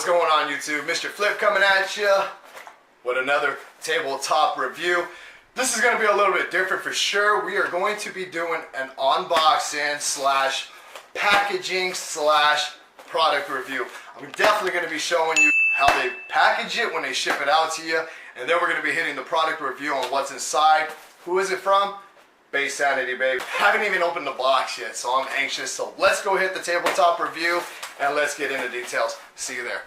What's going on, YouTube? Mr. Flip coming at you with another tabletop review. This is going to be a little bit different for sure. We are going to be doing an unboxing slash packaging slash product review. I'm definitely going to be showing you how they package it when they ship it out to you, and then we're going to be hitting the product review on what's inside. Who is it from? Baitsanity, babe. Haven't even opened the box yet, so I'm anxious. So let's go hit the tabletop review and let's get into details. See you there.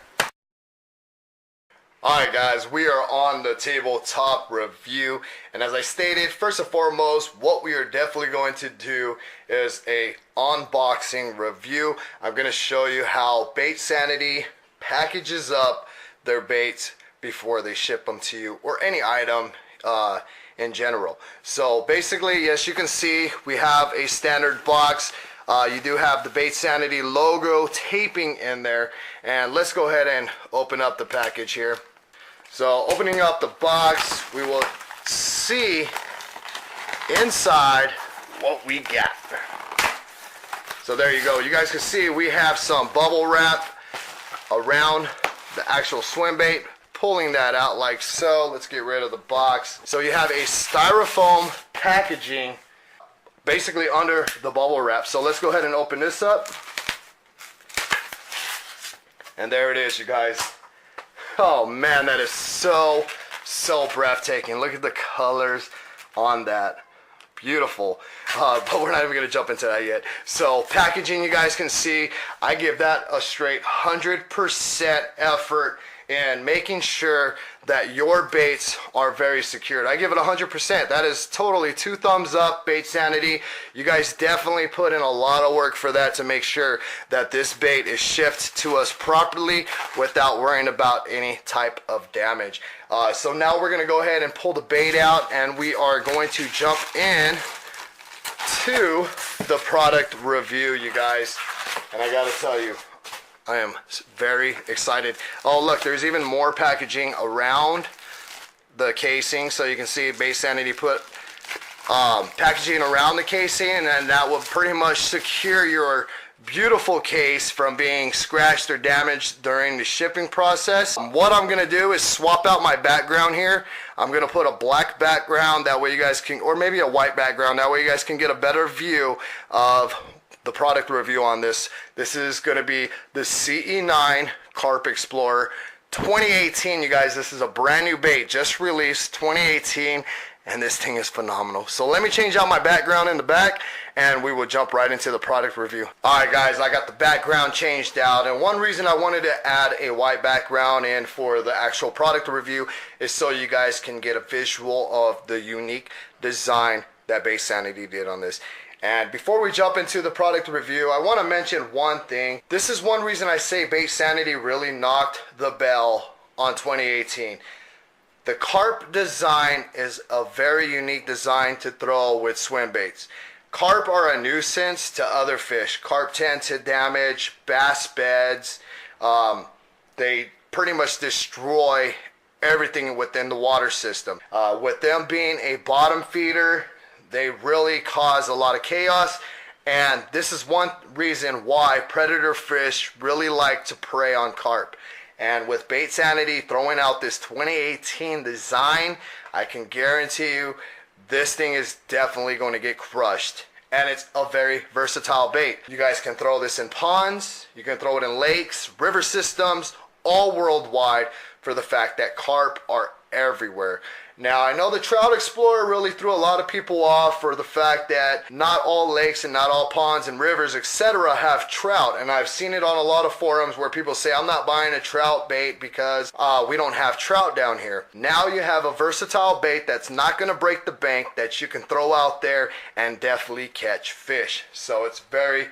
Alright guys, we are on the tabletop review, and as I stated, first and foremost, what we are definitely going to do is a unboxing review. I'm going to show you how Baitsanity packages up their baits before they ship them to you, or any item in general. So basically, yes, you can see we have a standard box. You do have the Baitsanity logo taping in there, and let's go ahead and open up the package here. So opening up the box, we will see inside what we got. So there you go. You guys can see we have some bubble wrap around the actual swim bait. Pulling that out like so. Let's get rid of the box. So you have a styrofoam packaging basically under the bubble wrap. So let's go ahead and open this up. And there it is, you guys. Oh man, that is so breathtaking. Look at the colors on that. Beautiful. But we're not even going to jump into that yet. So packaging, you guys can see, I give that a straight 100% effort in making sure that your baits are very secured. I give it 100%. That is totally 2 thumbs up, Baitsanity. You guys definitely put in a lot of work for that to make sure that this bait is shipped to us properly without worrying about any type of damage. So now we're going to go ahead and pull the bait out, and we are going to jump in to the product review, you guys. And I gotta tell you, I am very excited. Oh look, there's even more packaging around the casing, so you can see Baitsanity put packaging around the casing, and then that will pretty much secure your beautiful case from being scratched or damaged during the shipping process. What I'm gonna do is swap out my background here. I'm gonna put a black background, that way you guys can, or maybe a white background, that way you guys can get a better view of the product review on this. This is going to be the CE9 Carp Explorer 2018, you guys. This is a brand new bait, just released 2018, and this thing is phenomenal. So let me change out my background in the back, and we will jump right into the product review. Alright guys, I got the background changed out, and one reason I wanted to add a white background in for the actual product review is so you guys can get a visual of the unique design that Baitsanity did on this. And before we jump into the product review, I want to mention one thing. This is one reason I say Baitsanity really knocked the bell on 2018. The Carp Design is a very unique design to throw with swim baits. Carp are a nuisance to other fish. Carp tend to damage bass beds. They pretty much destroy everything within the water system. With them being a bottom feeder, they really cause a lot of chaos, and this is one reason why predator fish really like to prey on carp. And with Baitsanity throwing out this 2018 design, I can guarantee you this thing is definitely going to get crushed. And it's a very versatile bait. You guys can throw this in ponds, you can throw it in lakes, river systems, all worldwide, for the fact that carp are everywhere. Now, I know the Trout Explorer really threw a lot of people off for the fact that not all lakes and not all ponds and rivers, etc. have trout. And I've seen it on a lot of forums where people say, I'm not buying a trout bait because we don't have trout down here. Now you have a versatile bait that's not going to break the bank, that you can throw out there and definitely catch fish. So it's very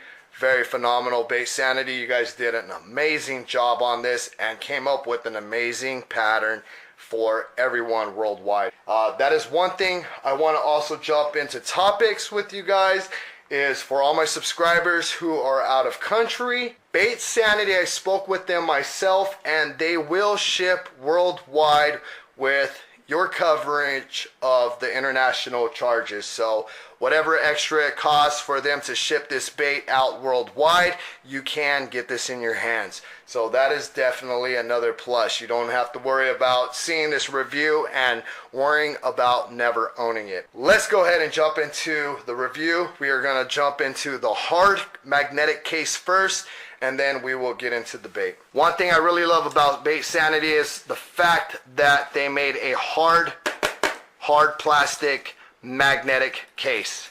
phenomenal. Baitsanity, you guys did an amazing job on this and came up with an amazing pattern for everyone worldwide. That is one thing. I want to also jump into topics with you guys, is for all my subscribers who are out of country. Baitsanity, I spoke with them myself, and they will ship worldwide with your coverage of the international charges. So whatever extra it costs for them to ship this bait out worldwide, you can get this in your hands. So that is definitely another plus. You don't have to worry about seeing this review and worrying about never owning it. Let's go ahead and jump into the review. We are going to jump into the hard magnetic case first, and then we will get into the bait. One thing I really love about Baitsanity is the fact that they made a hard plastic magnetic case.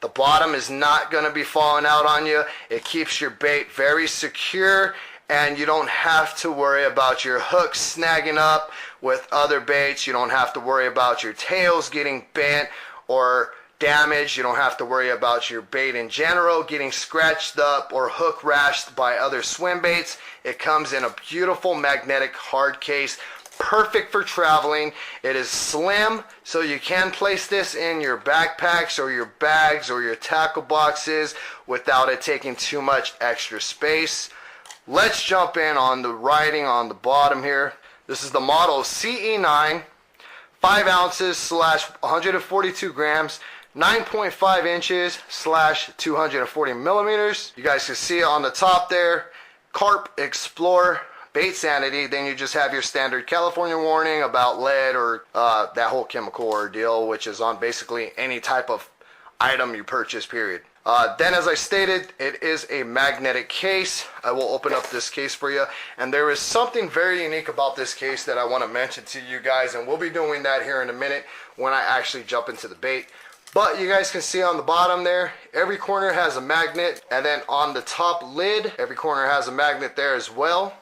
The bottom is not going to be falling out on you. It keeps your bait very secure, and you don't have to worry about your hooks snagging up with other baits. You don't have to worry about your tails getting bent or damaged. You don't have to worry about your bait in general getting scratched up or hook rashed by other swim baits. It comes in a beautiful magnetic hard case, perfect for traveling. It is slim, so you can place this in your backpacks or your bags or your tackle boxes without it taking too much extra space. Let's jump in on the writing on the bottom here. This is the model CE9, 5 ounces / 142 grams, 9.5 inches / 240 millimeters. You guys can see it on the top there. Carp Explorer Baitsanity. Then you just have your standard California warning about lead or that whole chemical ordeal, which is on basically any type of item you purchase, period. Then, as I stated, it is a magnetic case. I will open up this case for you, and there is something very unique about this case that I want to mention to you guys, and we'll be doing that here in a minute when I actually jump into the bait. But you guys can see on the bottom there, every corner has a magnet, and then on the top lid, every corner has a magnet there as well.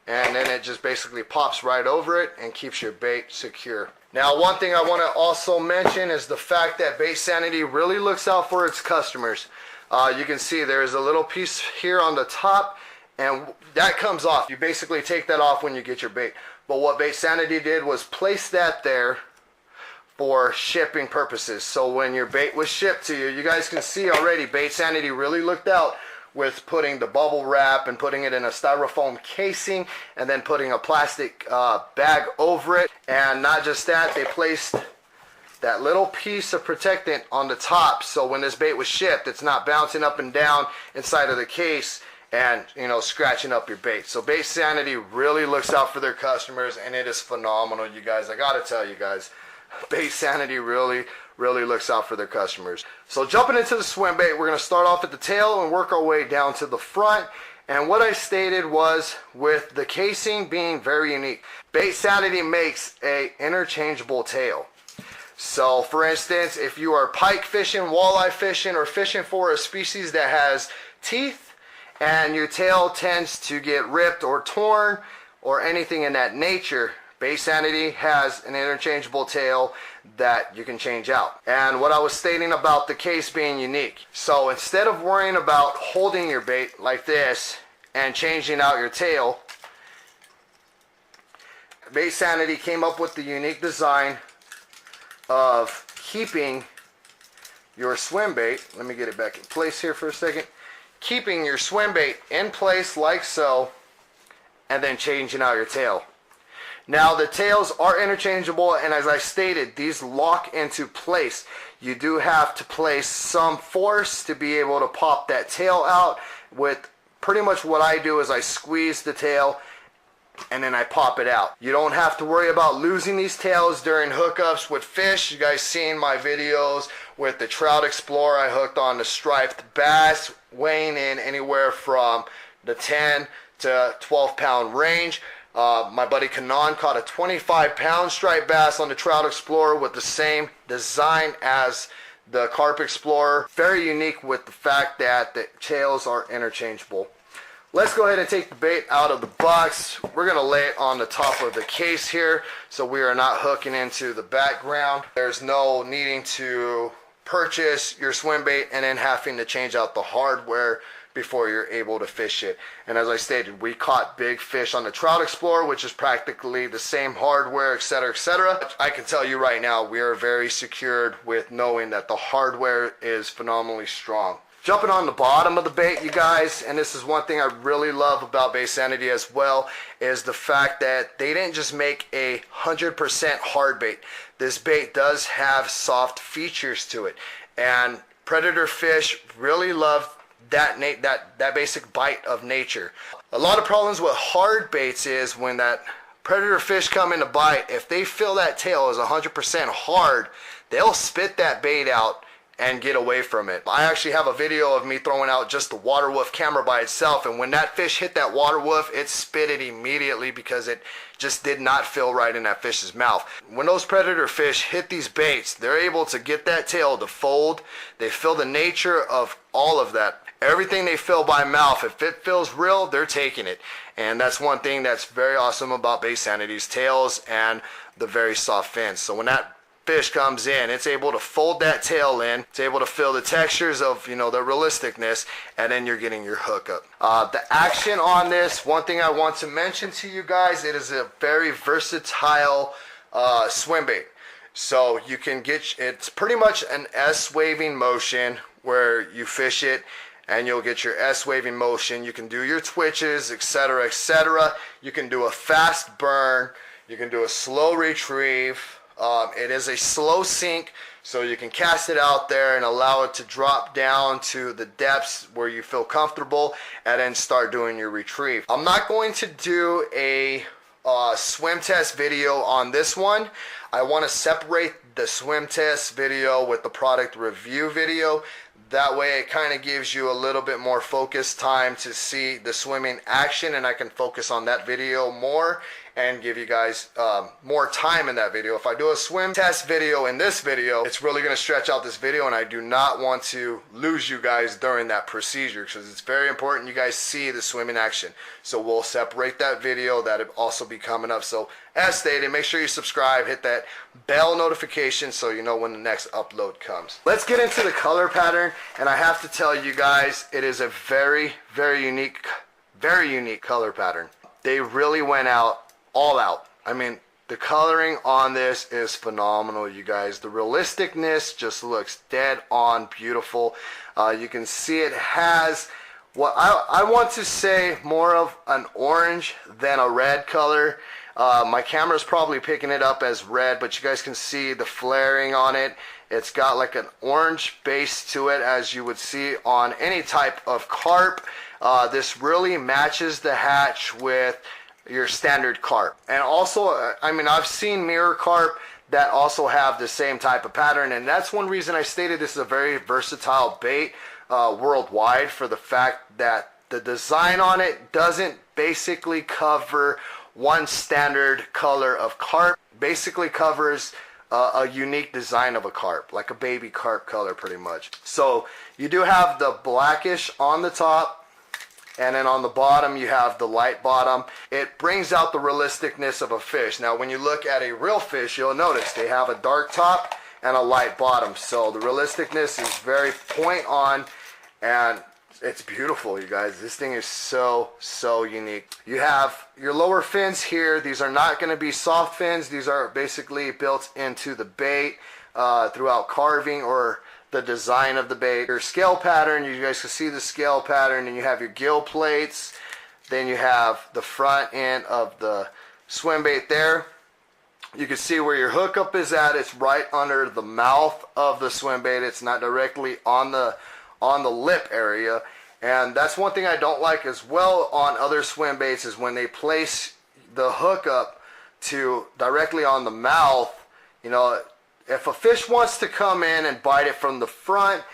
And then it just basically pops right over it and keeps your bait secure. Now, one thing I want to also mention is the fact that Baitsanity really looks out for its customers. You can see there is a little piece here on the top, and that comes off. You basically take that off when you get your bait. But what Baitsanity did was place that there for shipping purposes. So when your bait was shipped to you, you guys can see already Baitsanity really looked out with putting the bubble wrap and putting it in a styrofoam casing and then putting a plastic bag over it. And not just that, they placed that little piece of protectant on the top, so when this bait was shipped, it's not bouncing up and down inside of the case and, you know, scratching up your bait. So Baitsanity really looks out for their customers, and it is phenomenal, you guys. I gotta tell you guys, Baitsanity really looks out for their customers. So jumping into the swim bait, we're going to start off at the tail and work our way down to the front. And what I stated was, with the casing being very unique, Baitsanity makes a interchangeable tail. So for instance, if you are pike fishing, walleye fishing, or fishing for a species that has teeth and your tail tends to get ripped or torn or anything in that nature, Baitsanity has an interchangeable tail that you can change out. And what I was stating about the case being unique. So instead of worrying about holding your bait like this and changing out your tail, Baitsanity came up with the unique design of keeping your swim bait, let me get it back in place here for a second, keeping your swim bait in place like so, and then changing out your tail. Now, the tails are interchangeable, and as I stated, these lock into place. You do have to place some force to be able to pop that tail out. With pretty much what I do is I squeeze the tail and then I pop it out. You don't have to worry about losing these tails during hookups with fish. You guys seen my videos with the Trout Explorer. I hooked on the striped bass, weighing in anywhere from the 10 to 12 pound range. My buddy Nikon caught a 25-pound striped bass on the Trout Explorer with the same design as the Carp Explorer. Very unique with the fact that the tails are interchangeable. Let's go ahead and take the bait out of the box. We're going to lay it on the top of the case here so we are not hooking into the background. There's no needing to purchase your swim bait and then having to change out the hardware before you're able to fish it. And as I stated, we caught big fish on the Trout Explorer, which is practically the same hardware, etc., etc. I can tell you right now, we are very secured with knowing that the hardware is phenomenally strong. Jumping on the bottom of the bait, you guys, and this is one thing I really love about Baitsanity as well, is the fact that they didn't just make a 100% hard bait. this bait does have soft features to it, and predator fish really love that basic bite of nature. A lot of problems with hard baits is when that predator fish come in to bite, if they feel that tail is 100% hard, they'll spit that bait out and get away from it. I actually have a video of me throwing out just the WaterWolf camera by itself, and when that fish hit that WaterWolf, it spit it immediately because it just did not feel right in that fish's mouth. When those predator fish hit these baits, they're able to get that tail to fold. They feel the nature of all of that. Everything they feel by mouth, if it feels real, they're taking it. And that's one thing that's very awesome about Baitsanity's tails and the very soft fins. So when that fish comes in, it's able to fold that tail in, it's able to feel the textures of, you know, the realisticness, and then you're getting your hookup. The action on this, one thing I want to mention to you guys, it is a very versatile swim bait. So you can get, it's pretty much an S waving motion where you fish it and you'll get your S waving motion. You can do your twitches, etc., etc. You can do a fast burn, you can do a slow retrieve. It is a slow sink, so you can cast it out there and allow it to drop down to the depths where you feel comfortable, and then start doing your retrieve. I'm not going to do a swim test video on this one. I want to separate the swim test video with the product review video. That way it kind of gives you a little bit more focused time to see the swimming action, and I can focus on that video more and give you guys more time in that video. If I do a swim test video in this video, it's really going to stretch out this video, and I do not want to lose you guys during that procedure, because it's very important you guys see the swimming action. So we'll separate that video. That'll also be coming up. So as stated, make sure you subscribe, hit that bell notification so you know when the next upload comes. Let's get into the color pattern, and I have to tell you guys, it is a very, very unique color pattern. They really went all out. I mean, the coloring on this is phenomenal, you guys. The realisticness just looks dead on beautiful. You can see it has what I want to say more of an orange than a red color. My camera's probably picking it up as red, but you guys can see the flaring on it. It's got like an orange base to it, as you would see on any type of carp. This really matches the hatch with your standard carp. And also, I mean, I've seen mirror carp that also have the same type of pattern, and that's one reason I stated this is a very versatile bait worldwide, for the fact that the design on it doesn't basically cover one standard color of carp. Basically covers a unique design of a carp, like a baby carp color pretty much. So you do have the blackish on the top, and then on the bottom you have the light bottom. It brings out the realisticness of a fish. Now when you look at a real fish, you'll notice they have a dark top and a light bottom. So the realisticness is very point on, and it's beautiful, you guys. This thing is so unique. You have your lower fins here. These are not going to be soft fins. These are basically built into the bait throughout carving or the design of the bait. Your scale pattern, you guys can see the scale pattern, and you have your gill plates. Then you have the front end of the swim bait there. You can see where your hookup is at. It's right under the mouth of the swim bait. It's not directly on the lip area. And that's one thing I don't like as well on other swim baits, is when they place the hookup to directly on the mouth. You know, if a fish wants to come in and bite it from the front,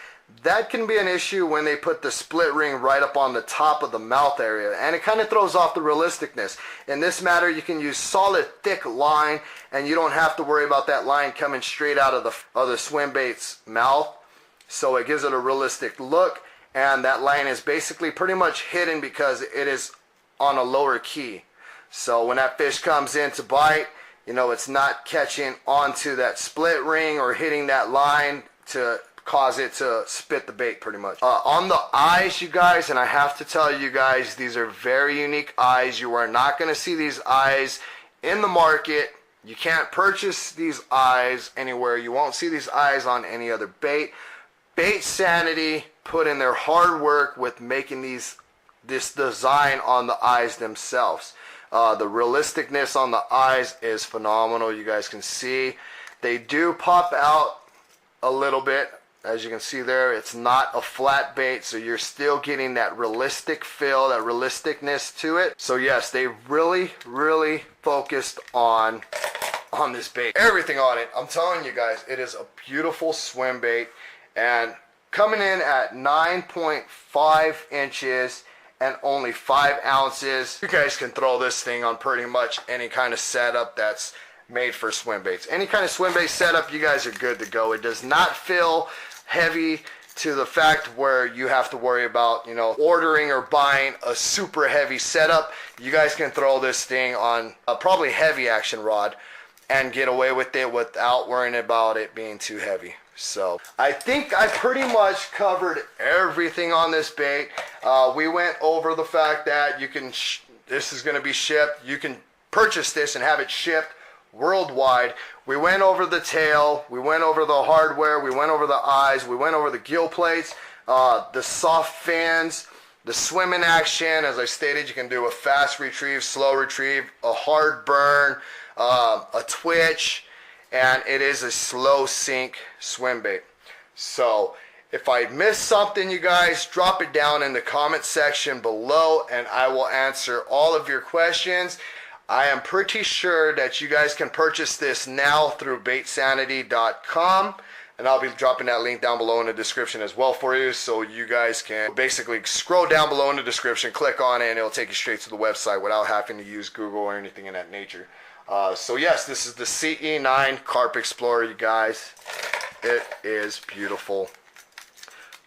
that can be an issue when they put the split ring right up on the top of the mouth area, and it kind of throws off the realisticness. In this matter, you can use solid thick line, and you don't have to worry about that line coming straight out of the swim bait's mouth. So it gives it a realistic look, and that line is basically pretty much hidden because it is on a lower key. So when that fish comes in to bite, you know, it's not catching onto that split ring or hitting that line to cause it to spit the bait pretty much. On the eyes, you guys, and I have to tell you guys, these are very unique eyes. You are not going to see these eyes in the market. You can't purchase these eyes anywhere. You won't see these eyes on any other bait. Baitsanity put in their hard work with making this design on the eyes themselves. The realisticness on the eyes is phenomenal. You guys can see They do pop out a little bit. As you can see there, it's not a flat bait, so you're still getting that realistic feel, that realisticness to it. So yes, they really focused on this bait. Everything on it, I'm telling you guys, it is a beautiful swim bait, and coming in at 9.5 inches and only 5 ounces. You guys can throw this thing on pretty much any kind of setup that's made for swim baits. Any kind of swim bait setup, you guys are good to go. It does not feel heavy to the fact where you have to worry about, you know, ordering or buying a super heavy setup. You guys can throw this thing on a probably heavy action rod and get away with it without worrying about it being too heavy. So I think I pretty much covered everything on this bait. We went over the fact that you can, this is going to be shipped. You can purchase this and have it shipped worldwide. We went over the tail, we went over the hardware, we went over the eyes, we went over the gill plates, the soft fins, the swimming action. As I stated, you can do a fast retrieve, slow retrieve, a hard burn, a twitch, and it is a slow sink swim bait. So if I missed something, you guys, drop it down in the comment section below and I will answer all of your questions. I am pretty sure that you guys can purchase this now through baitsanity.com, and I'll be dropping that link down below in the description as well for you, so you guys can basically scroll down below in the description, click on it, and it'll take you straight to the website without having to use Google or anything in that nature. So yes, this is the CE9 Carp Explorer, you guys. It is beautiful.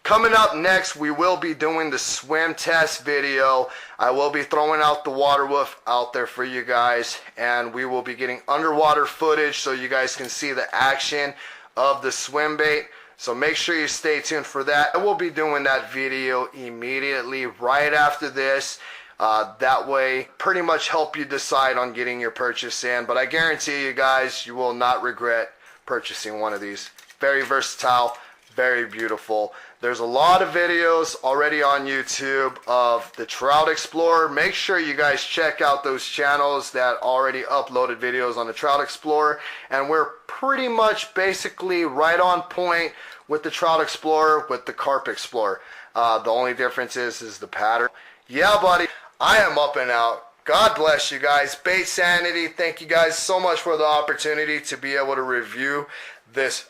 Coming up next, we will be doing the swim test video. I will be throwing out the WaterWolf out there for you guys, and we will be getting underwater footage so you guys can see the action of the swim bait. So make sure you stay tuned for that. I will be doing that video immediately right after this. That way, pretty much help you decide on getting your purchase in. But I guarantee you guys, you will not regret purchasing one of these. Very versatile, very beautiful. There's a lot of videos already on YouTube of the Trout Explorer. Make sure you guys check out those channels that already uploaded videos on the Trout Explorer. And we're pretty much basically right on point with the Trout Explorer, with the Carp Explorer. The only difference is the pattern. Yeah, buddy, I am up and out. God bless you guys. Baitsanity, thank you guys so much for the opportunity to be able to review this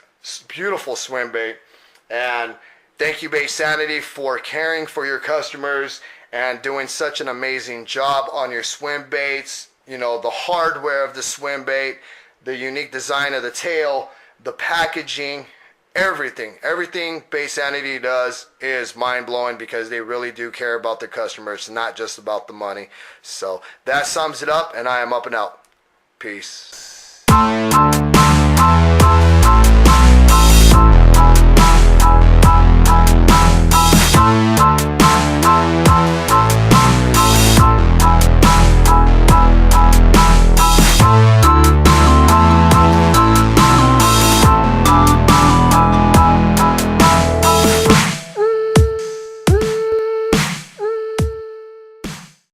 beautiful swim bait. And thank you, Baitsanity, for caring for your customers and doing such an amazing job on your swim baits. You know, the hardware of the swim bait, the unique design of the tail, the packaging, everything Baitsanity does is mind-blowing, because they really do care about their customers, not just about the money. So that sums it up, and I am up and out. Peace.